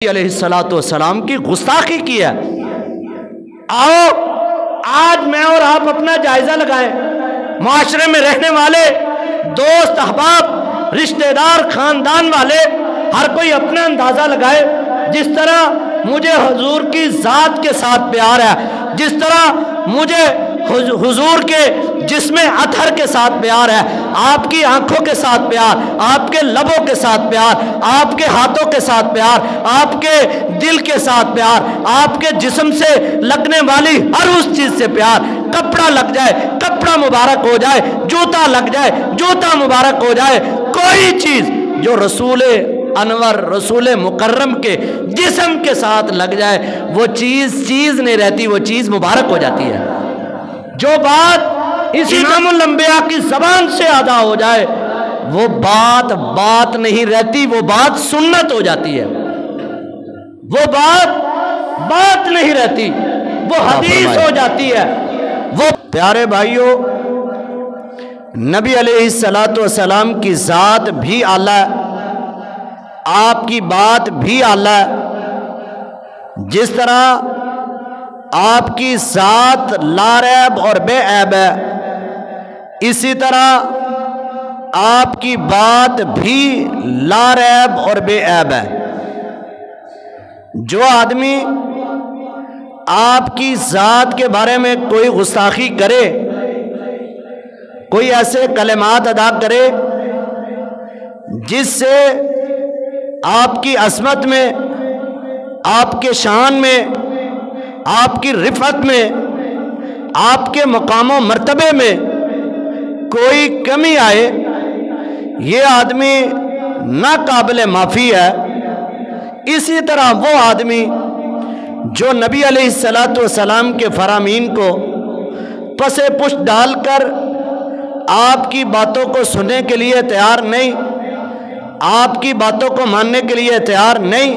علیہ السلام کی گستاخی کی ہے۔ آؤ آج میں اور آپ اپنا جائزہ لگائیں، معاشرے میں رہنے والے دوست احباب رشتہ دار خاندان والے ہر کوئی اپنا اندازہ لگائے۔ جس طرح مجھے حضور کی ذات کے ساتھ پیار ہے، جس طرح مجھے حضور کے جسم اطہر کے ساتھ پیار ہے، آپ کی آنکھوں کے ساتھ پیار، آپ کے لبوں کے ساتھ پیار، آپ کے ہاتھوں کے ساتھ پیار، آپ کے دل کے ساتھ پیار، آپ کے جسم سے لگنے والی ہر اس چیز سے پیار۔ کپڑا لگ جائے کپڑا مبارک ہو جائے، جوتا لگ جائے جوتا مبارک ہو جائے، کوئی چیز جو رسول انور رسول مکرم کے جسم کے ساتھ لگ جائے وہ چیز نہیں رہتی، وہ چیز مبارک ہو جاتی ہے۔ جو بات اسی امام الانبیاء کی زبان سے ادا ہو جائے وہ بات نہیں رہتی، وہ بات سنت ہو جاتی ہے، وہ بات نہیں رہتی، وہ حدیث ہو جاتی ہے۔ وہ پیارے بھائیوں، نبی علیہ السلام کی ذات بھی اعلیٰ ہے، آپ کی بات بھی اعلیٰ ہے۔ جس طرح آپ کی ذات لا ریب اور بے عیب ہے، اسی طرح آپ کی بات بھی لا ریب اور بے عیب ہے۔ جو آدمی آپ کی ذات کے بارے میں کوئی گستاخی کرے، کوئی ایسے کلمات ادا کرے جس سے آپ کی عظمت میں، آپ کے شان میں، آپ کی رفعت میں، آپ کے مقام و مرتبے میں کوئی کمی آئے، یہ آدمی ناقابل معافی ہے۔ اسی طرح وہ آدمی جو نبی علیہ السلام کے فرامین کو پس پشت ڈال کر آپ کی باتوں کو سننے کے لیے تیار نہیں، آپ کی باتوں کو ماننے کے لیے تیار نہیں،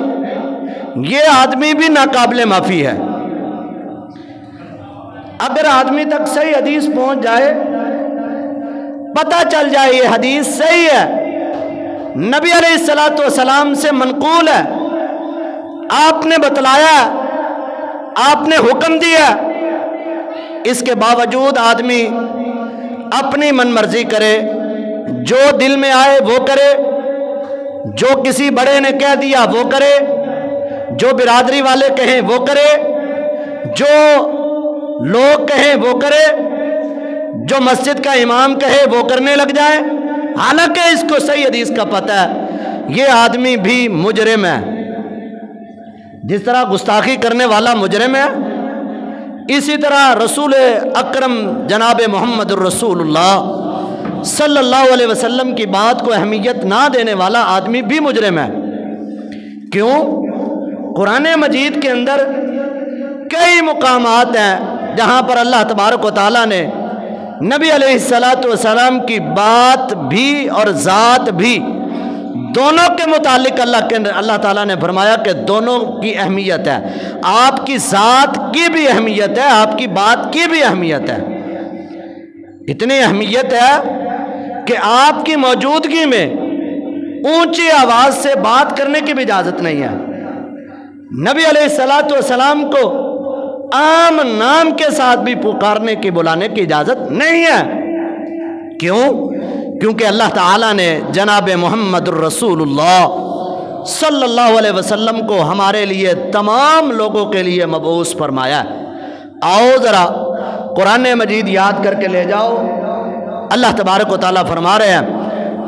یہ آدمی بھی ناقابل معافی ہے۔ اگر آدمی تک صحیح حدیث پہنچ جائے، پتہ چل جائے یہ حدیث صحیح ہے، نبی علیہ السلام سے منقول ہے، آپ نے بتلایا، آپ نے حکم دیا، اس کے باوجود آدمی اپنی من مرضی کرے، جو دل میں آئے وہ کرے، جو کسی بڑے نے کہہ دیا وہ کرے، جو برادری والے کہیں وہ کرے، جو لوگ کہیں وہ کرے، جو مسجد کا امام کہے وہ کرنے لگ جائے، حالانکہ اس کو صحیح حدیث کا پتہ ہے۔ یہ آدمی بھی مجرم ہے، جس طرح گستاخی کرنے والا مجرم ہے، اسی طرح رسول اکرم جناب محمد الرسول اللہ صلی اللہ علیہ وسلم کی بات کو اہمیت نہ دینے والا آدمی بھی مجرم ہے۔ کیوں؟ قرآن مجید کے اندر کئی مقامات ہیں جہاں پر اللہ تبارک و تعالیٰ نے نبی علیہ السلام کی بات بھی اور ذات بھی دونوں کے متعلق اللہ تعالیٰ نے فرمایا کہ دونوں کی اہمیت ہے، آپ کی ذات کی بھی اہمیت ہے، آپ کی بات کی بھی اہمیت ہے۔ اتنی اہمیت ہے کہ آپ کی موجودگی میں اونچی آواز سے بات کرنے کی بھی اجازت نہیں ہے۔ نبی علیہ السلام کو عام نام کے ساتھ بھی پکارنے کی بلانے کی اجازت نہیں ہے۔ کیوں؟ کیونکہ اللہ تعالیٰ نے جناب محمد الرسول اللہ صلی اللہ علیہ وسلم کو ہمارے لیے تمام لوگوں کے لیے مبعوث فرمایا ہے۔ آؤ ذرا قرآن مجید یاد کر کے لے جاؤ۔ اللہ تبارک و تعالیٰ فرما رہے ہیں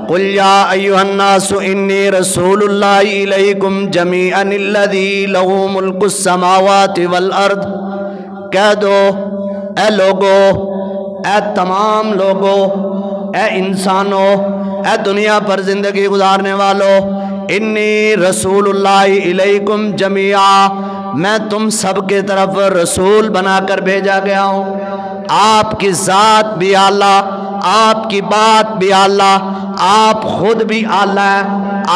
قُلْ يَا أَيُّهَا النَّاسُ إِنِّي رَسُولُ اللَّهِ إِلَيْكُمْ جَمِيعًا الَّذِي لَهُ مُلْكُ السَّمَاوَاتِ وَالْأَرْضِ۔ کہہ دو اے لوگو، اے تمام لوگو، اے انسانوں، اے دنیا پر زندگی گزارنے والوں، انی رسول اللہ الیکم جمیعا، میں تم سب کے طرف رسول بنا کر بھیجا گیا ہوں۔ آپ کی ذات بھی اعلیٰ، آپ کی بات بھی اعلیٰ، آپ خود بھی اعلیٰ ہیں،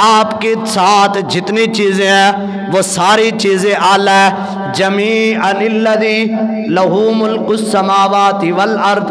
آپ کے ساتھ جتنی چیزیں ہیں وہ ساری چیزیں اعلیٰ ہیں۔ جمیعا الذی لہ ملک السماوات والارض،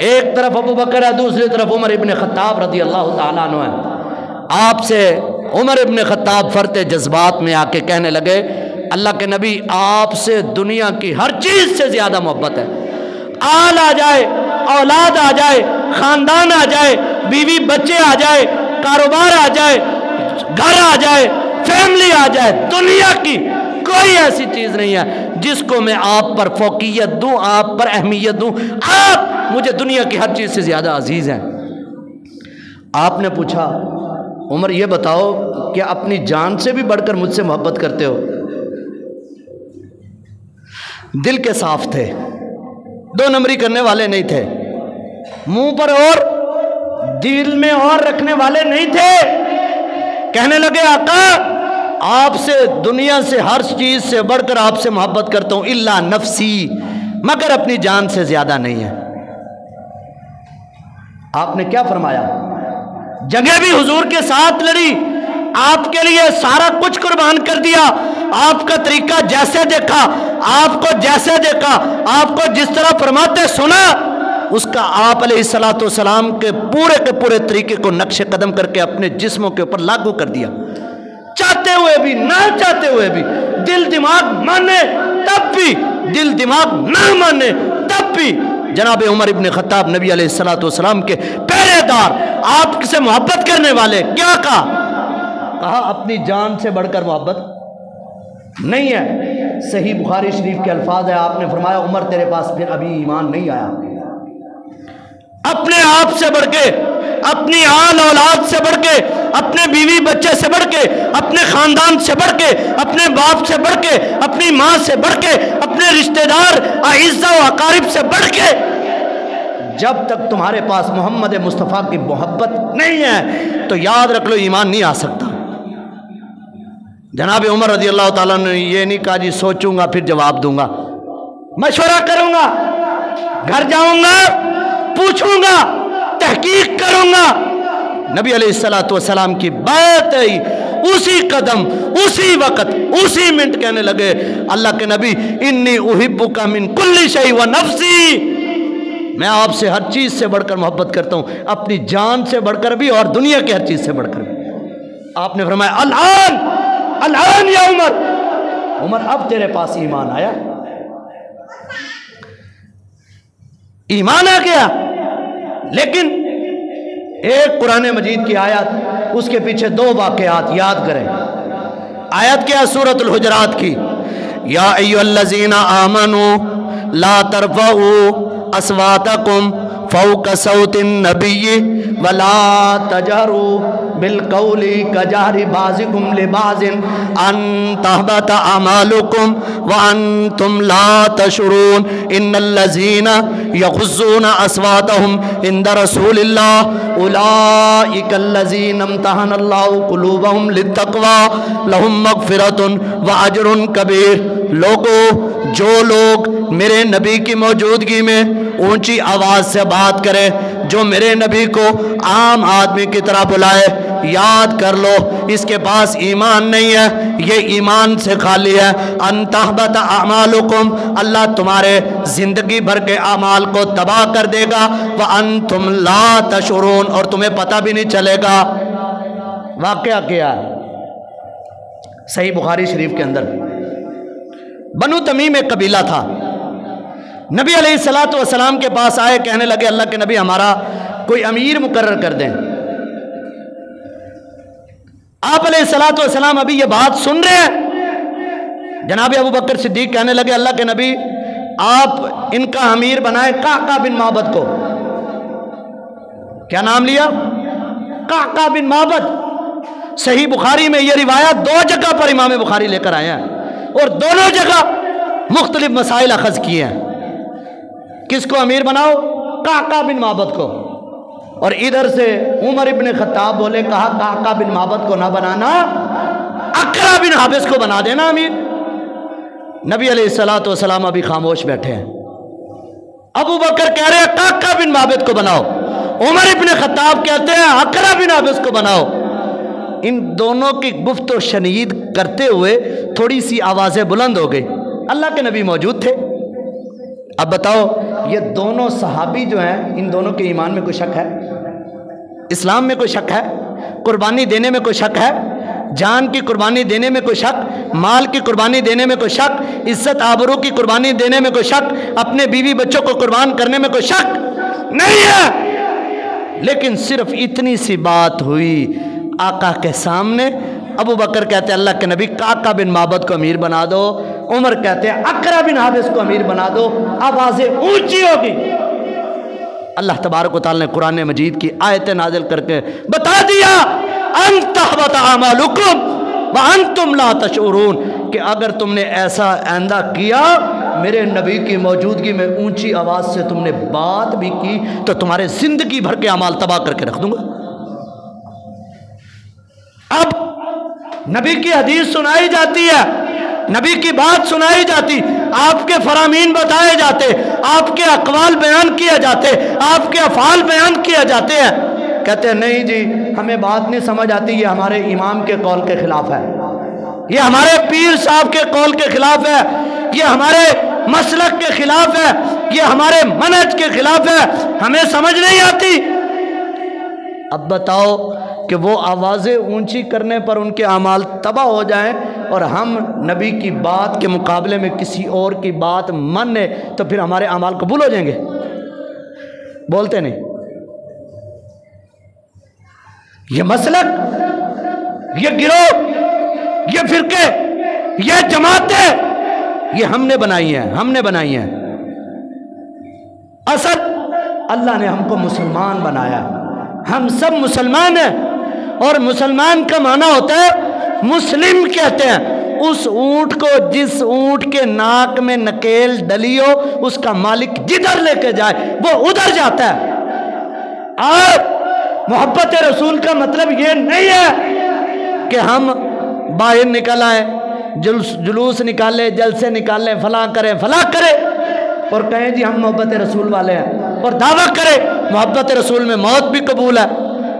ایک طرف ابو بکر ہے، دوسری طرف عمر ابن خطاب رضی اللہ تعالیٰ عنہ ہے۔ آپ سے عمر ابن خطاب فرط جذبات میں آ کے کہنے لگے اللہ کے نبی آپ سے دنیا کی ہر چیز سے زیادہ محبت ہے، آل آ جائے، اولاد آ جائے، خاندان آ جائے، بیوی بچے آ جائے، کاروبار آ جائے، گھر آ جائے، فیملی آ جائے، دنیا کی کوئی ایسی چیز نہیں ہے جس کو میں آپ پر فوقیت دوں، آپ پر اہمیت دوں، آپ مجھے دنیا کی ہر چیز سے زیادہ عزیز ہیں۔ آپ نے پوچھا عمر یہ بتاؤ کہ اپنی جان سے بھی بڑھ کر مجھ سے محبت کرتے ہو؟ دل کے صاف تھے، دو نمبری کرنے والے نہیں تھے، منہ پر اور دل میں اور رکھنے والے نہیں تھے۔ کہنے لگے آقا آپ سے دنیا سے ہر چیز سے بڑھ کر آپ سے محبت کرتا ہوں، الا نفسی، مگر اپنی جان سے زیادہ نہیں ہے۔ آپ نے کیا فرمایا؟ جنگیں بھی حضور کے ساتھ لڑی، آپ کے لیے سارا کچھ قربان کر دیا، آپ کا طریقہ جیسے دیکھا، آپ کو جیسے دیکھا، آپ کو جس طرح فرماتے سنا، اس کا آپ علیہ السلام کے پورے طریقے کو نقش قدم کر کے اپنے جسموں کے اوپر لاگو کر دیا، چاہتے ہوئے بھی نہ چاہتے ہوئے بھی، دل دماغ مانے تب بھی، دل دماغ نہ مانے تب بھی۔ جناب عمر ابن خطاب نبی علیہ السلام کے پہرے دار، آپ سے محبت کرنے والے، کیا کہا اپنی جان سے بڑھ کر محبت نہیں ہے۔ صحیح بخاری شریف کے الفاظ ہے، آپ نے فرمایا عمر تیرے پاس پھر ابھی ایمان نہیں آیا۔ اپنے آپ سے بڑھ کے، اپنی آل اولاد سے بڑھ کے، اپنے بیوی بچے سے بڑھ کے، اپنے خاندان سے بڑھ کے، اپنے باپ سے بڑھ کے، اپنی ماں سے بڑھ کے، اپنے رشتہ دار اعزاء و اقارب سے بڑھ کے، جب تک تمہارے پاس محمد مصطفیٰ کی محبت نہیں ہے تو یاد رکھ لو ایمان نہیں آ سکتا۔ جناب عمر رضی اللہ تعالیٰ نے یہ نہیں کہا جی سوچوں گا پھر جواب دوں گا، مشورہ کروں گا، گھر جاؤں گا، پوچھوں گا، تحقیق کروں گا۔ نبی علیہ السلام کی بات ہے، اسی قدم، اسی وقت، اسی منٹ کہنے لگے اللہ کے نبی انی احبک من کل شیء و نفسی، میں آپ سے ہر چیز سے بڑھ کر محبت کرتا ہوں، اپنی جان سے بڑھ کر بھی اور دنیا کی ہر چیز سے بڑھ کر بھی۔ آپ نے فرمایا الان یا عمر اب تیرے پاس ایمان آیا، ایمان آ گیا۔ لیکن ایک قرآن مجید کی آیت، اس کے پیچھے دو واقعات یاد کریں۔ آیت کیا؟ سورۃ الحجرات کی، یا ایھا الذین آمنوا لا ترفعوا اصواتکم فوق صوت النبی ولا تجہروا بالقول کجہر بعضکم لبعض ان تحبط اعمالکم وانتم لا تشعرون ان الذین یغضون اصواتهم عند رسول اللہ اولئک الذین امتحن اللہ قلوبهم للتقوی لهم مغفرۃ واجر کبیر۔ لوگو، جو لوگ میرے نبی کی موجودگی میں اونچی آواز سے بات کرے، جو میرے نبی کو عام آدمی کی طرح بلائے، یاد کر لو اس کے پاس ایمان نہیں ہے، یہ ایمان سے خالی ہے۔ ان تحبط اعمالکم، اللہ تمہارے زندگی بھر کے اعمال کو تباہ کر دے گا، وانتم لا تشعرون، اور تمہیں پتہ بھی نہیں چلے گا۔ واقعہ کیا ہے؟ صحیح بخاری شریف کے اندر بنو تمیم ایک قبیلہ تھا، نبی علیہ السلام کے پاس آئے، کہنے لگے اللہ کے نبی ہمارا کوئی امیر مقرر کر دیں۔ آپ علیہ السلام ابھی یہ بات سن رہے ہیں، جناب ابو بکر صدیق کہنے لگے اللہ کے نبی آپ ان کا امیر بنائے قعقاع بن معبد کو۔ کیا نام لیا؟ قعقاع بن معبد۔ صحیح بخاری میں یہ روایت دو جگہ پر امام بخاری لے کر آئے ہیں، اور دونوں جگہ مختلف مسائل اخذ کیے ہیں۔ کس کو امیر بناؤ؟ قعقاع بن معبد کو۔ اور ادھر سے عمر ابن خطاب بولے، کہا قعقاع بن معبد کو نہ بنانا، اقرع بن حابس کو بنا دینا امیر۔ نبی علیہ السلام ابھی خاموش بیٹھے ہیں، ابو بکر کہہ رہے ہیں قعقاع بن معبد کو بناؤ، عمر ابن خطاب کہتے ہیں اقرع بن حابس کو بناؤ۔ ان دونوں کی گفت و شنید کرتے ہوئے تھوڑی سی آوازیں بلند ہو گئی، اللہ کے نبی موجود تھے۔ اب بتاؤ یہ دونوں صحابی جو ہیں، ان دونوں کے ایمان میں کوئی شک ہے؟ اسلام میں کوئی شک ہے؟ قربانی دینے میں کوئی شک ہے؟ جان کی قربانی دینے میں کوئی شک؟ مال کی قربانی دینے میں کوئی شک؟ عزت آبرو کی قربانی دینے میں کوئی شک؟ اپنے بیوی بچوں کو قربان کرنے میں کوئی شک نہیں ہے۔ لیکن صرف اتنی سی بات ہوئی، آقا کے سامنے ابو بکر کہتے ہیں اللہ کے نبی کعکہ بن معبد کو امیر بنا دو، عمر کہتے ہیں اقرا بن حابس کو امیر بنا دو، آوازیں اونچی ہوگی۔ اللہ تبارک و تعالی نے قرآن مجید کی آیتیں نازل کر کے بتا دیا ان تحبط اعمالکم وانتم لا تشعرون، کہ اگر تم نے ایسا آئندہ کیا، میرے نبی کی موجودگی میں اونچی آواز سے تم نے بات بھی کی تو تمہارے زندگی بھر کے اعمال تباہ کر کے رکھ دوں گا۔ اب نبی کی حدیث سنائی جاتی ہے، نبی کی بات سنائی جاتی، آپ کے فرامین بتائے جاتے، آپ کے اقوال بیان کیے جاتے، آپ کے افعال بیان کیے جاتے ہیں، کہتے ہیں نہیں جی ہمیں بات نہیں سمجھ آتی، یہ ہمارے امام کے قول کے خلاف ہے، یہ ہمارے پیر صاحب کے قول کے خلاف ہے، یہ ہمارے مسلک کے خلاف ہے، یہ ہمارے منہج کے خلاف ہے، ہمیں سمجھ نہیں آتی۔ اب بتاؤ کہ وہ آوازیں اونچی کرنے پر ان کے اعمال تباہ ہو جائیں اور ہم نبی کی بات کے مقابلے میں کسی اور کی بات مانیں تو پھر ہمارے اعمال قبول ہو جائیں گے؟ بولتے نہیں۔ یہ مسلک، یہ گروہ، یہ فرقے، یہ جماعتیں، یہ ہم نے بنائی ہیں، ہم نے بنائی ہیں۔ اصل اللہ نے ہم کو مسلمان بنایا، ہم سب مسلمان ہیں، اور مسلمان کا معنی ہوتا ہے مسلم کہتے ہیں اس اونٹ کو جس اونٹ کے ناک میں نکیل ڈلی ہو اس کا مالک جدھر لے کے جائے وہ ادھر جاتا ہے۔ اور محبت رسول کا مطلب یہ نہیں ہے کہ ہم باہر نکل آئیں، جلوس نکالیں، جلسے نکالیں، فلاں کریں فلاں کریں اور کہیں جی ہم محبت رسول والے ہیں، اور دعویٰ کریں محبت رسول میں موت بھی قبول ہے،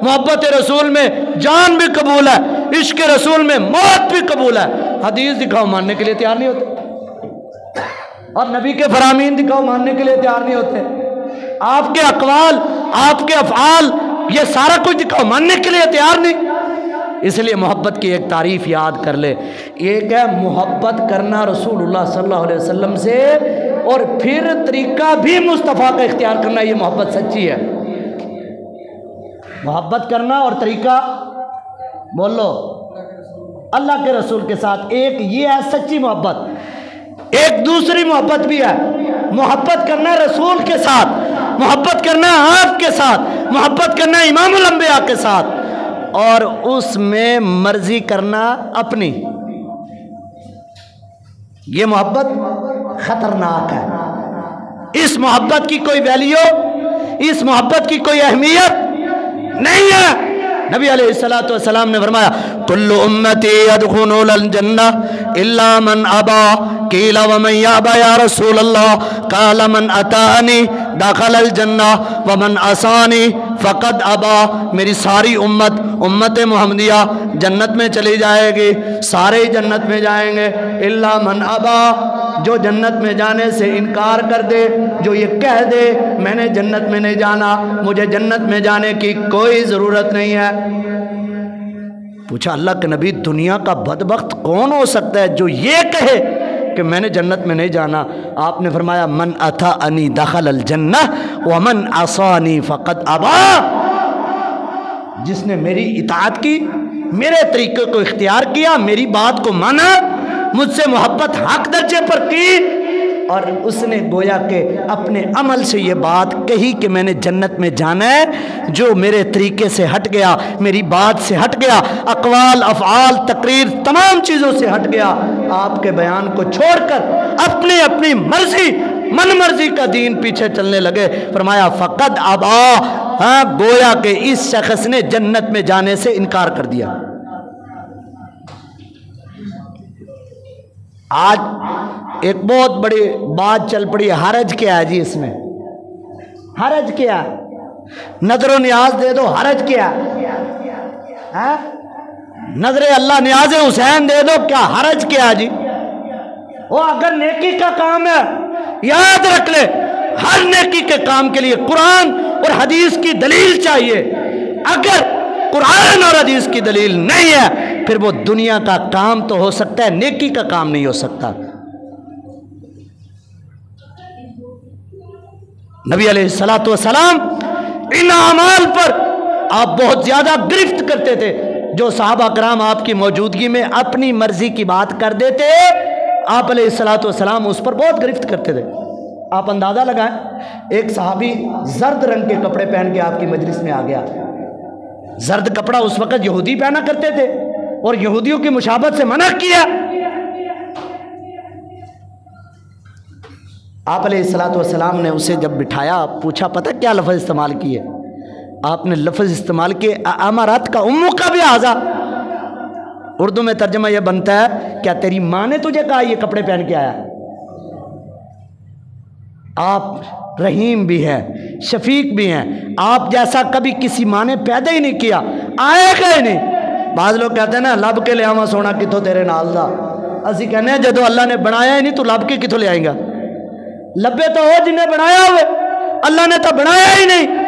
محبت رسول میں جان بھی قبول ہے، عشق رسول میں موت بھی قبول ہے۔ حدیث دکھاؤ ماننے کے لیے تیار نہیں ہوتے، اور نبی کے فرامین دکھاؤ ماننے کے لیے تیار نہیں ہوتے، آپ کے اقوال، آپ کے افعال، یہ سارا کچھ دکھاؤ ماننے کے لیے تیار نہیں۔ اس لیے محبت کی ایک تعریف یاد کر لے، ایک ہے محبت کرنا رسول اللہ صلی اللہ علیہ وسلم سے، اور پھر طریقہ بھی مصطفیٰ کا اختیار کرنا، یہ محبت سچی ہے۔ محبت کرنا اور طریقہ بولو اللہ کے رسول کے ساتھ، ایک یہ ہے سچی محبت، ایک دوسری محبت بھی ہے، محبت کرنا رسول کے ساتھ، محبت کرنا آپ کے ساتھ، محبت کرنا امام الانبیاء کے ساتھ، اور اس میں مرضی کرنا اپنی، یہ محبت خطرناک ہے۔ اس محبت کی کوئی ویلیو، اس محبت کی کوئی اہمیت نہیں ہے۔ نبی علیہ السلام نے فرمایا کل امتی يدخلون الجنہ الا من ابا، قیل ومن یابا یا رسول اللہ، قال من اتانی دخل الجنہ ومن عصانی فقد ابا۔ میری ساری امت محمدیہ جنت میں چلی جائے گی، سارے جنت میں جائیں گے، الا من ابا، جو جنت میں جانے سے انکار کر دے، جو یہ کہہ دے میں نے جنت میں نہیں جانا، مجھے جنت میں جانے کی کوئی ضرورت نہیں ہے۔ پوچھا اللہ کے نبی دنیا کا بدبخت کون ہو سکتا ہے جو یہ کہے کہ میں نے جنت میں نہیں جانا؟ آپ نے فرمایا من اتانی دخل الجنہ ومن عصانی فقد ابا، جس نے میری اطاعت کی، میرے طریقے کو اختیار کیا، میری بات کو مانا، مجھ سے محبت حق درجے پر کی، اور اس نے گویا کہ اپنے عمل سے یہ بات کہی کہ میں نے جنت میں جانا ہے، جو میرے طریقے سے ہٹ گیا، میری بات سے ہٹ گیا، اقوال، افعال، تقریر، تمام چیزوں سے ہٹ گیا، آپ کے بیان کو چھوڑ کر اپنی مرضی، من مرضی کا دین پیچھے چلنے لگے، فرمایا فقد ابا، ہاں گویا کہ اس شخص نے جنت میں جانے سے انکار کر دیا۔ آج ایک بہت بڑی بات چل پڑی ہے، حرج کیا ہے جی اس میں؟ حرج کیا؟ نظر و نیاز دے دو، حرج کیا؟ نظر اللہ نیاز حسین دے دو، کیا حرج کیا جی؟ وہ اگر نیکی کا کام ہے یاد رکھ لے، ہر نیکی کے کام کے لیے قرآن اور حدیث کی دلیل چاہیے. اگر قرآن اور حدیث کی دلیل نہیں ہے پھر وہ دنیا کا کام تو ہو سکتا ہے، نیکی کا کام نہیں ہو سکتا. نبی علیہ الصلوۃ والسلام ان اعمال پر آپ بہت زیادہ گرفت کرتے تھے. جو صحابہ کرام آپ کی موجودگی میں اپنی مرضی کی بات کر دیتے آپ علیہ الصلوۃ والسلام اس پر بہت گرفت کرتے تھے. آپ اندازہ لگائیں، ایک صحابی زرد رنگ کے کپڑے پہن کے آپ کی مجلس میں آ گیا. زرد کپڑا اس وقت یہودی پہنا کرتے تھے اور یہودیوں کی مشابہت سے منع کیا. آپ علیہ الصلوۃ والسلام نے اسے جب بٹھایا پوچھا پتہ کیا لفظ استعمال کیے؟ آپ نے لفظ استعمال کیے امارات کا امو کا بھی آزا. اردو میں ترجمہ یہ بنتا ہے کیا تیری ماں نے تجھے کہا یہ کپڑے پہن کے آیا؟ آپ رحیم بھی ہیں، شفیق بھی ہیں. آپ جیسا کبھی کسی ماں نے پیدا ہی نہیں کیا، آئے گا ہی نہیں. بعض لوگ کہتے ہیں نا لب کے لے آواں سونا کتوں تیرے نال دا. اسی کہنے ہیں جدو اللہ نے بنایا ہی نہیں تو لب کے کتوں لے آئیں گا؟ لبے تو ہو جنہیں بنایا ہوئے، اللہ نے تو بنایا ہی نہیں.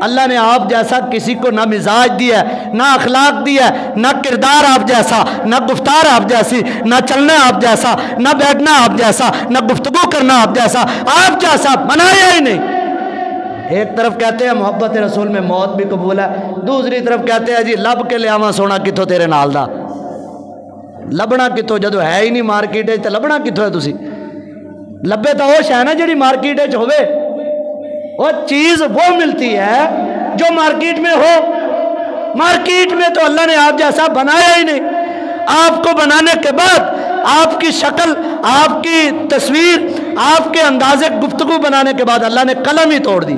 اللہ نے آپ جیسا کسی کو نہ مزاج دیا ہے، نہ اخلاق دیا ہے، نہ کردار آپ جیسا، نہ گفتار آپ جیسی، نہ چلنا آپ جیسا، نہ بیٹھنا آپ جیسا، نہ گفتگو کرنا آپ جیسا، آپ جیسا بنایا ہی نہیں. ایک طرف کہتے ہیں محبت رسول میں موت بھی قبول ہے، دوسری طرف کہتے ہیں جی لب کے لیاواں سونا کتوں تیرے نال دا. لبنا کتوں جدو ہے ہی نہیں مارکیٹ تے لبنا کتوں ہے تسی؟ لبے تو وہ شے نا جڑی مارکیٹ وچ ہوے. وہ چیز وہ ملتی ہے جو مارکیٹ میں ہو. مارکیٹ میں تو اللہ نے آپ جیسا بنایا ہی نہیں. آپ کو بنانے کے بعد آپ کی شکل، آپ کی تصویر، آپ کے انداز گفتگو بنانے کے بعد اللہ نے قلم ہی توڑ دی.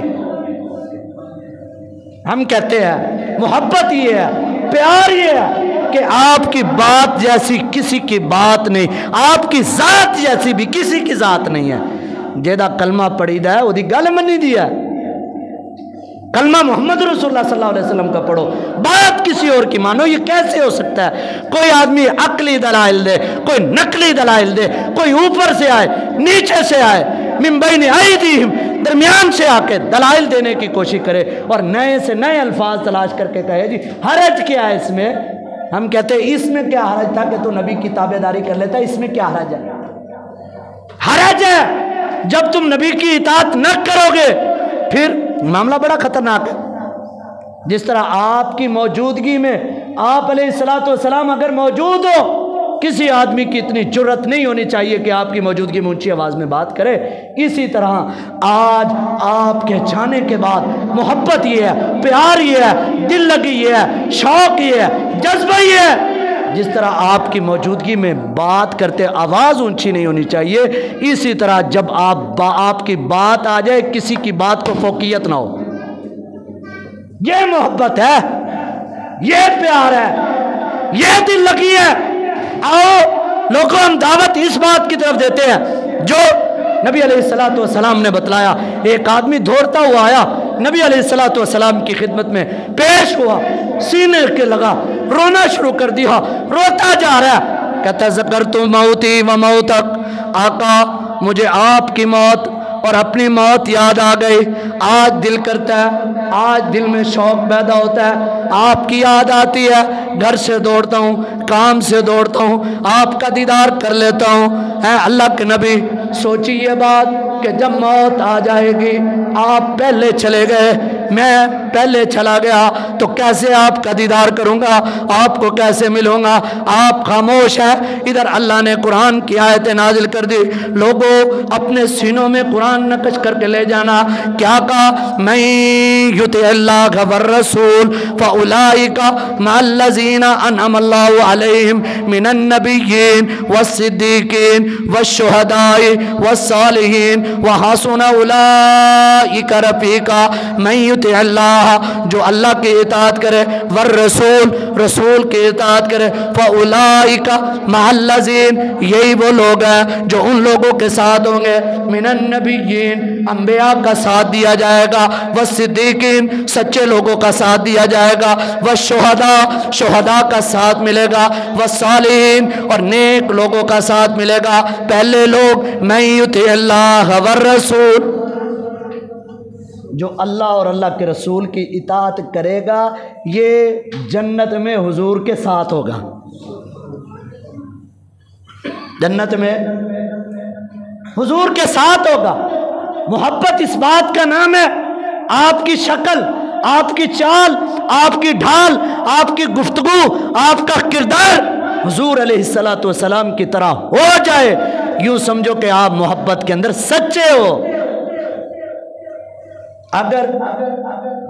ہم کہتے ہیں محبت یہ ہے، پیار یہ ہے کہ آپ کی بات جیسی کسی کی بات نہیں، آپ کی ذات جیسی بھی کسی کی ذات نہیں ہے. جیدہ کلمہ پڑھی دا ہے وہ دی گل منی دی ہے. کلمہ محمد رسول اللہ صلی اللہ علیہ وسلم کا پڑھو، بات کسی اور کی مانو. یہ کیسے ہو سکتا ہے؟ کوئی آدمی عقلی دلائل دے، کوئی نقلی دلائل دے، کوئی اوپر سے آئے، نیچے سے آئے، من بین ایدیہم، درمیان سے آ کے دلائل دینے کی کوشش کرے اور نئے سے نئے الفاظ تلاش کر کے کہے جی حرج کیا ہے اس میں. ہم کہتے ہیں اس میں کیا حرج تھا کہ تو نبی کی تابع داری کر لیتا، اس میں کیا حرج ہے؟ حرج ہے جب تم نبی کی اطاعت نہ کرو گے پھر معاملہ بڑا خطرناک ہے. جس طرح آپ کی موجودگی میں آپ علیہ الصلوۃ والسلام اگر موجود ہو، کسی آدمی کی اتنی جرت نہیں ہونی چاہیے کہ آپ کی موجودگی میں اونچی آواز میں بات کرے. اسی طرح آج آپ کے جانے کے بعد محبت یہ ہے، پیار یہ ہے، دل لگی یہ ہے، شوق یہ ہے، جذبہ یہ ہے. جس طرح آپ کی موجودگی میں بات کرتے آواز اونچی نہیں ہونی چاہیے، اسی طرح جب آپ کی بات آ جائے کسی کی بات کو فوقیت نہ ہو. یہ محبت ہے، یہ پیار ہے، یہ دل لگی ہے. آؤ لوگوں ہم دعوت اس بات کی طرف دیتے ہیں جو نبی علیہ الصلوۃ والسلام نے بتلایا. ایک آدمی دوڑتا ہوا آیا نبی علیہ الصلوۃ والسلام کی خدمت میں پیش ہوا، سینے کے لگا، رونا شروع کر دیا، روتا جا رہا ہے. کہتا ذکرت موتی و موتک، آقا مجھے آپ کی موت اور اپنی موت یاد آ گئی. آج دل کرتا ہے، آج دل میں شوق پیدا ہوتا ہے، آپ کی یاد آتی ہے، گھر سے دوڑتا ہوں، کام سے دوڑتا ہوں، آپ کا دیدار کر لیتا ہوں. اے اللہ کے نبی سوچی یہ بات کہ جب موت آ جائے گی، آپ پہلے چلے گئے، میں پہلے چلا گیا تو کیسے آپ کا دیدار کروں گا، آپ کو کیسے ملوں گا؟ آپ خاموش ہیں. ادھر اللہ نے قرآن کی آیتیں نازل کر دی. لوگوں اپنے سینوں میں قرآن نقش کر کے لے جانا. کیا کہا؟ من یطع اللہ والرسول فاولئک مع الذین انعم اللہ علیہم من النبیین والصدیقین والشہداء والصالحین وحسن اولئک رفیقا. من یطع اللہ، جو اللہ کی اطاعت کرے، والرسول، رسول کی اطاعت کرے، فاولئک مع الذین، یہی وہ لوگ ہیں جو ان لوگوں کے ساتھ ہوں گے، من النبیین، انبیاء کا ساتھ دیا جائے گا، والصدیقین، سچے لوگوں کا ساتھ دیا جائے گا، والشہداء، شہداء کا ساتھ ملے گا، والصالحین، اور نیک لوگوں کا ساتھ ملے گا. پہلے لوگ من یطع اللہ والرسول، جو اللہ اور اللہ کے رسول کی اطاعت کرے گا یہ جنت میں حضور کے ساتھ ہوگا. جنت میں حضور کے ساتھ ہوگا. محبت اس بات کا نام ہے آپ کی شکل، آپ کی چال، آپ کی ڈھال، آپ کی گفتگو، آپ کا کردار حضور علیہ السلام کی طرح ہو جائے. یوں سمجھو کہ آپ محبت کے اندر سچے ہو. اگر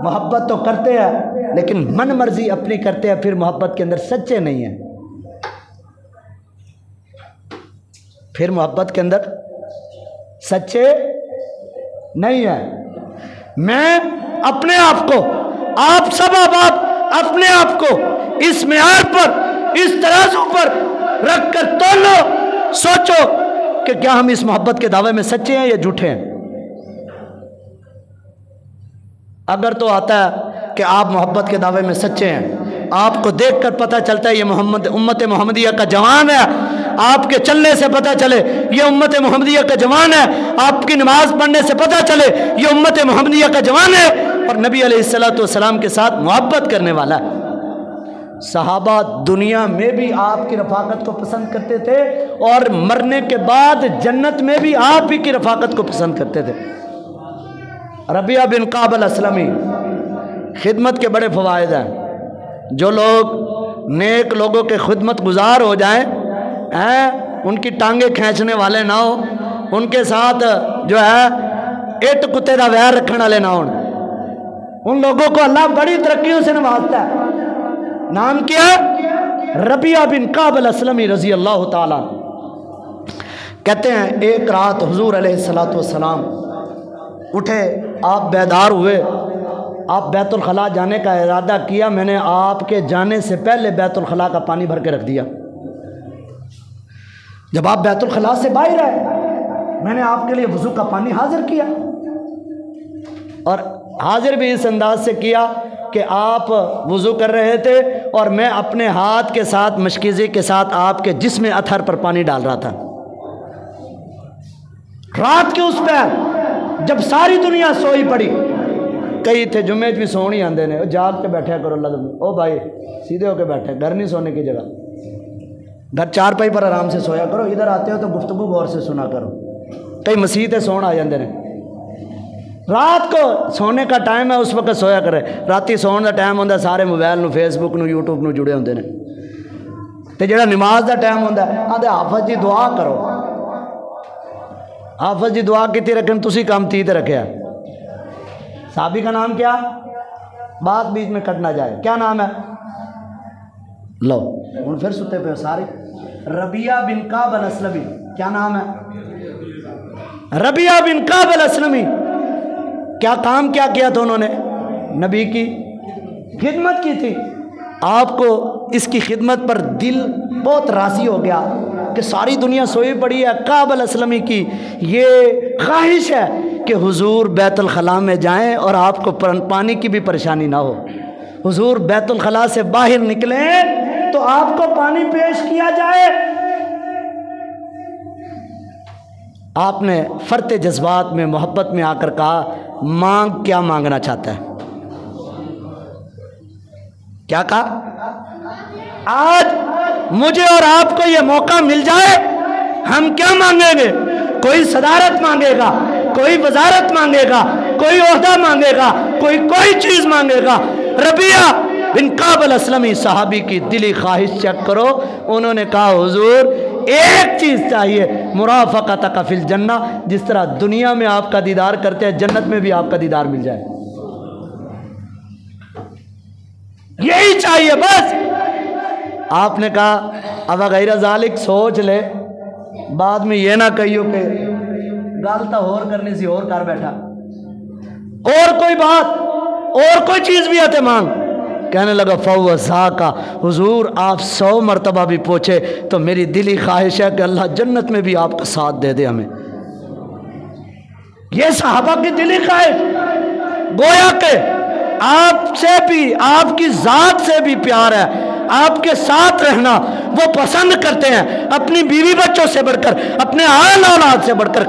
محبت تو کرتے ہیں لیکن من مرضی اپنی کرتے ہیں، پھر محبت کے اندر سچے نہیں ہیں. پھر محبت کے اندر سچے نہیں ہیں. میں اپنے آپ کو، آپ سب آپ اپنے آپ کو اس معیار پر، اس ترازو پر رکھ کر تولو. سوچو کہ کیا ہم اس محبت کے دعوے میں سچے ہیں یا جھوٹے ہیں. اگر تو آتا ہے کہ آپ محبت کے دعوے میں سچے ہیں، آپ کو دیکھ کر پتہ چلتا ہے یہ امت محمدیہ کا جوان ہے، آپ کے چلنے سے پتہ چلے یہ امت محمدیہ کا جوان ہے، آپ کی نماز پڑھنے سے پتہ چلے یہ امت محمدیہ کا جوان ہے اور نبی علیہ السلام کے ساتھ محبت کرنے والا ہے. صحابہ دنیا میں بھی آپ کی رفاقت کو پسند کرتے تھے اور مرنے کے بعد جنت میں بھی آپ ہی کی رفاقت کو پسند کرتے تھے. ربیعہ بن کعب الاسلمی، خدمت کے بڑے فوائد ہیں. جو لوگ نیک لوگوں کے خدمت گزار ہو جائیں، ان کی ٹانگیں کھینچنے والے نہ ہو، ان کے ساتھ جو ہے اٹ کتے دا ویر رکھنے والے نہ ہوں، ان لوگوں کو اللہ بڑی ترقیوں سے نوازتا ہے. نام کیا؟ ربیعہ بن کعب الاسلمی رضی اللہ تعالیٰ. کہتے ہیں ایک رات حضور علیہ السلام اٹھے، آپ بیدار ہوئے، آپ بیت الخلاء جانے کا ارادہ کیا. میں نے آپ کے جانے سے پہلے بیت الخلاء کا پانی بھر کے رکھ دیا. جب آپ بیت الخلاء سے باہر آئے میں نے آپ کے لیے وضو کا پانی حاضر کیا، اور حاضر بھی اس انداز سے کیا کہ آپ وضو کر رہے تھے اور میں اپنے ہاتھ کے ساتھ مشکیزی کے ساتھ آپ کے جسم اطہر پر پانی ڈال رہا تھا. رات کے اس پیر جب ساری دنیا سوئی پڑی، کئی تھے جمعے بھی سو نہیں آندے نے، جاگ کے بیٹھے کرو اللہ دم. او بھائی سیدھے ہو کے بیٹھے، گھر نہیں سونے کی جگہ، گھر چار پائی پر آرام سے سویا کرو. ادھر آتے ہو تو گفتگو غور سے سنا کرو. کئی مسیح تے سون آ جاندے نے. رات کو سونے کا ٹائم ہے اس وقت سویا کرے. راتی سون دا ٹائم ہوندا سارے موبائل نو، فیس بک نو، یوٹیوب نو جڑے ہوندے نے. تے جڑا نماز دا ٹائم ہوندا آندے حافظ جی دعا کرو. حافظ جی دعا کیتی رکھن، تسی کام تی تے رکھیا. صحابی کا نام کیا؟ بات بیچ میں کٹ نہ جائے. کیا نام ہے؟ لو ہن پھر ستے پہ سارے. ربیعہ بن کعب الاسلمی. کیا نام ہے؟ ربیعہ بن کعب الاسلمی. کیا کام کیا کیا تھا انہوں نے؟ نبی کی خدمت کی تھی. آپ کو اس کی خدمت پر دل بہت راضی ہو گیا کہ ساری دنیا سوئی پڑی ہے. کعب الاسلمی کی یہ خواہش ہے کہ حضور بیت الخلاء میں جائیں اور آپ کو پانی کی بھی پریشانی نہ ہو. حضور بیت الخلاء سے باہر نکلیں تو آپ کو پانی پیش کیا جائے. آپ نے فرط جذبات میں، محبت میں آ کر کہا مانگ کیا مانگنا چاہتا ہے؟ کیا کہا؟ آج مجھے اور آپ کو یہ موقع مل جائے، ہم کیا مانگیں گے؟ کوئی صدارت مانگے گا، کوئی وزارت مانگے گا، کوئی عہدہ مانگے گا، کوئی چیز مانگے گا. ربیعہ بن کعب الاسلمی صحابی کی دلی خواہش چیک کرو. انہوں نے کہا حضور ایک چیز چاہیے، مرافقتک فی الجنہ. جس طرح دنیا میں آپ کا دیدار کرتے ہیں جنت میں بھی آپ کا دیدار مل جائے. یہی چاہیے بس. آپ نے کہا اب غیر ذالک سوچ لے، بعد میں یہ نہ کہیو کہ غلطہ اور کرنے سے اور کر بیٹھا، اور کوئی بات اور کوئی چیز بھی آتے مانگ. کہنے لگا فوزاکا، حضور آپ 100 مرتبہ بھی پوچھے تو میری دلی خواہش ہے کہ اللہ جنت میں بھی آپ کا ساتھ دے دے ہمیں. یہ صحابہ کی دلی خواہش، گویا کہ آپ سے بھی، آپ کی ذات سے بھی پیار ہے، آپ کے ساتھ رہنا وہ پسند کرتے ہیں اپنی بیوی بچوں سے بڑھ کر، اپنے آل اولاد سے بڑھ کر.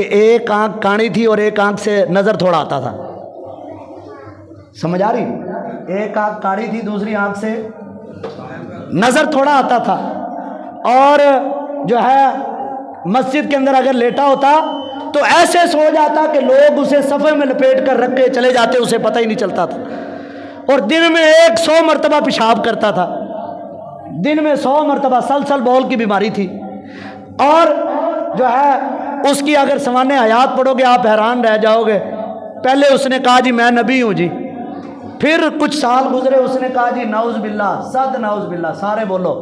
کہ ایک آنکھ کاڑی تھی اور ایک آنکھ سے نظر تھوڑا آتا تھا. سمجھ آ رہی؟ ایک آنکھ کاڑی تھی، دوسری آنکھ سے نظر تھوڑا آتا تھا. اور جو ہے مسجد کے اندر اگر لیٹا ہوتا تو ایسے سو جاتا کہ لوگ اسے صفے میں لپیٹ کر رکھ کے چلے جاتے، اسے پتہ ہی نہیں چلتا تھا. اور دن میں 100 مرتبہ پیشاب کرتا تھا، دن میں 100 مرتبہ. سلسل بول کی بیماری تھی. اور جو ہے اس کی اگر سوانح حیات پڑھو گے آپ حیران رہ جاؤ گے. پہلے اس نے کہا جی میں نبی ہوں جی، پھر کچھ سال گزرے اس نے کہا جی نعوذ باللہ، صد نعوذ باللہ، سارے بولو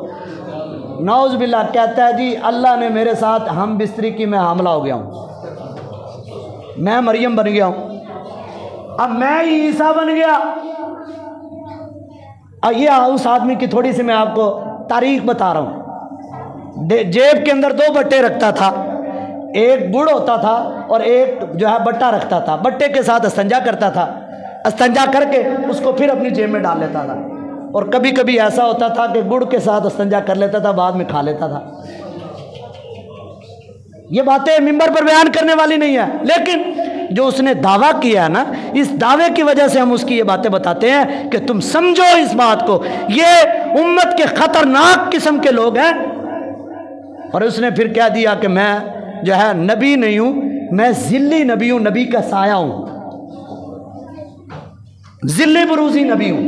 نعوذ باللہ. کہتا ہے جی اللہ نے میرے ساتھ ہم بستری کی، میں حاملہ ہو گیا ہوں، میں مریم بن گیا ہوں، اب میں ہی عیسیٰ بن گیا. یہ اس آدمی کی تھوڑی سی میں آپ کو تاریخ بتا رہا ہوں. جیب کے اندر 2 بٹے رکھتا تھا، ایک گڑ ہوتا تھا اور ایک جو ہے بٹا رکھتا تھا. بٹے کے ساتھ استنجا کرتا تھا، استنجا کر کے اس کو پھر اپنی جیب میں ڈال لیتا تھا. اور کبھی کبھی ایسا ہوتا تھا کہ گڑ کے ساتھ استنجا کر لیتا تھا، بعد میں کھا لیتا تھا. یہ باتیں ممبر پر بیان کرنے والی نہیں ہے، لیکن جو اس نے دعویٰ کیا ہے نا، اس دعوے کی وجہ سے ہم اس کی یہ باتیں بتاتے ہیں کہ تم سمجھو اس بات کو، یہ امت کے خطرناک قسم کے لوگ ہیں. اور اس نے پھر کہہ دیا کہ میں جو ہے نبی نہیں ہوں، میں ذلی نبی ہوں، نبی کا سایہ ہوں، ذلی بروزی نبی ہوں.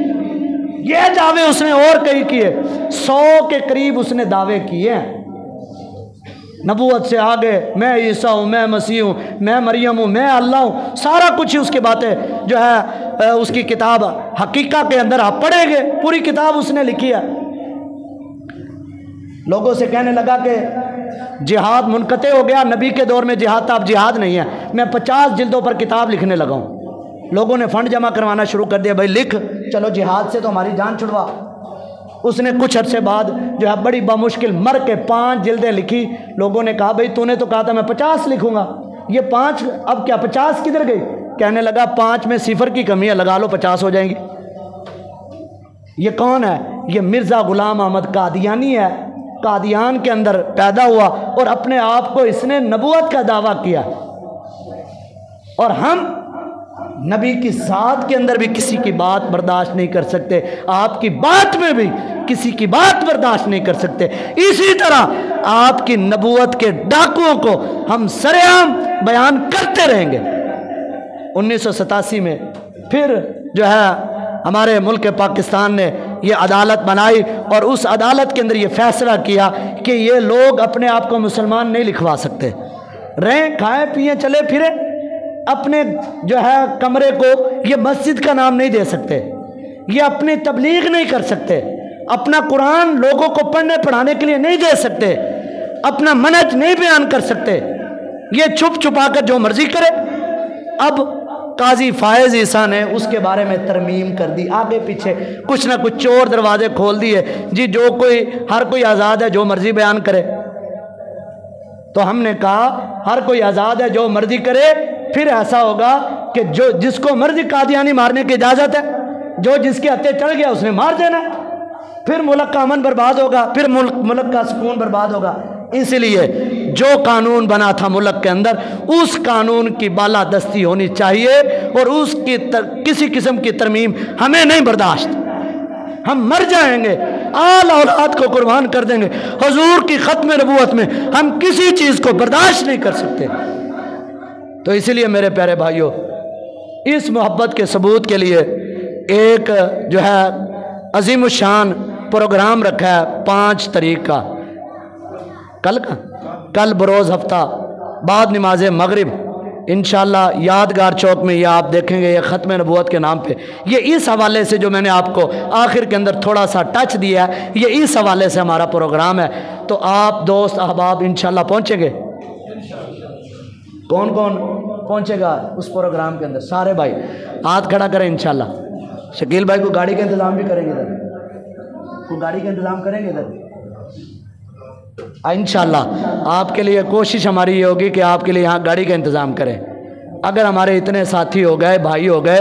یہ دعوے اس نے اور کئی کیے، 100 کے قریب اس نے دعوے کیے ہیں نبوت سے آگے. میں عیسیٰ ہوں، میں مسیح ہوں، میں مریم ہوں، میں اللہ ہوں، سارا کچھ اس کی باتیں جو ہے اس کی کتاب حقیقت کے اندر آپ پڑھیں گے، پوری کتاب اس نے لکھی ہے. لوگوں سے کہنے لگا کہ جہاد منقطع ہو گیا، نبی کے دور میں جہاد تھا، اب جہاد نہیں ہے، میں 50 جلدوں پر کتاب لکھنے لگا ہوں. لوگوں نے فنڈ جمع کروانا شروع کر دیا، بھائی لکھ، چلو جہاد سے تو ہماری جان چھڑوا. اس نے کچھ عرصے بعد جو ہے بڑی بمشکل مر کے 5 جلدیں لکھی. لوگوں نے کہا بھائی تو نے تو کہا تھا میں 50 لکھوں گا، یہ 5 اب کیا 50 کدھر گئی؟ کہنے لگا 5 میں صفر کی کمی ہے، لگا لو 50 ہو جائیں گی. یہ کون ہے؟ یہ مرزا غلام احمد قادیانی ہے، قادیان کے اندر پیدا ہوا اور اپنے آپ کو اس نے نبوت کا دعویٰ کیا. اور ہم نبی کی ذات کے اندر بھی کسی کی بات برداشت نہیں کر سکتے، آپ کی بات میں بھی کسی کی بات برداشت نہیں کر سکتے. اسی طرح آپ کی نبوت کے ڈاکوؤں کو ہم سرعام بیان کرتے رہیں گے. 1987 میں پھر جو ہے ہمارے ملک پاکستان نے یہ عدالت بنائی اور اس عدالت کے اندر یہ فیصلہ کیا کہ یہ لوگ اپنے آپ کو مسلمان نہیں لکھوا سکتے. رہیں کھائیں پئیں چلے پھرے، اپنے جو ہے کمرے کو یہ مسجد کا نام نہیں دے سکتے، یہ اپنی تبلیغ نہیں کر سکتے، اپنا قرآن لوگوں کو پڑھنے پڑھانے کے لیے نہیں دے سکتے، اپنا منہج نہیں بیان کر سکتے، یہ چھپ چھپا کر جو مرضی کرے. اب قاضی فائز عیسیٰ نے اس کے بارے میں ترمیم کر دی، آگے پیچھے کچھ نہ کچھ چور دروازے کھول دیے جی، جو کوئی ہر کوئی آزاد ہے جو مرضی بیان کرے. تو ہم نے کہا ہر کوئی آزاد ہے جو مرضی کرے، پھر ایسا ہوگا کہ جو جس کو مرضی قادیانی مارنے کی اجازت ہے، جو جس کے ہتھے چڑھ گیا اس نے مار دینا، پھر ملک کا امن برباد ہوگا، پھر ملک کا سکون برباد ہوگا. اس لیے جو قانون بنا تھا ملک کے اندر، اس قانون کی بالادستی ہونی چاہیے اور اس کی کسی قسم کی ترمیم ہمیں نہیں برداشت. ہم مر جائیں گے، آل اولاد کو قربان کر دیں گے، حضور کی ختم نبوت میں ہم کسی چیز کو برداشت نہیں کر سکتے. تو اسی لیے میرے پیارے بھائیوں، اس محبت کے ثبوت کے لیے ایک جو ہے عظیم الشان پروگرام رکھا ہے 5 تاریخ کا، کل بروز ہفتہ بعد نماز مغرب انشاءاللہ یادگار چوک میں یہ آپ دیکھیں گے، یہ ختم نبوت کے نام پہ، یہ اس حوالے سے جو میں نے آپ کو آخر کے اندر تھوڑا سا ٹچ دیا ہے، یہ اس حوالے سے ہمارا پروگرام ہے. تو آپ دوست احباب انشاءاللہ پہنچیں گے. کون کون پہنچے گا اس پروگرام کے اندر؟ سارے بھائی ہاتھ کھڑا کریں انشاءاللہ. شکیل بھائی کو گاڑی کا انتظام بھی کریں گے ادھر، کو گاڑی کا انتظام کریں گے ادھر انشاءاللہ. آپ کے لیے کوشش ہماری یہ ہوگی کہ آپ کے لیے یہاں گاڑی کا انتظام کریں. اگر ہمارے اتنے ساتھی ہو گئے، بھائی ہو گئے،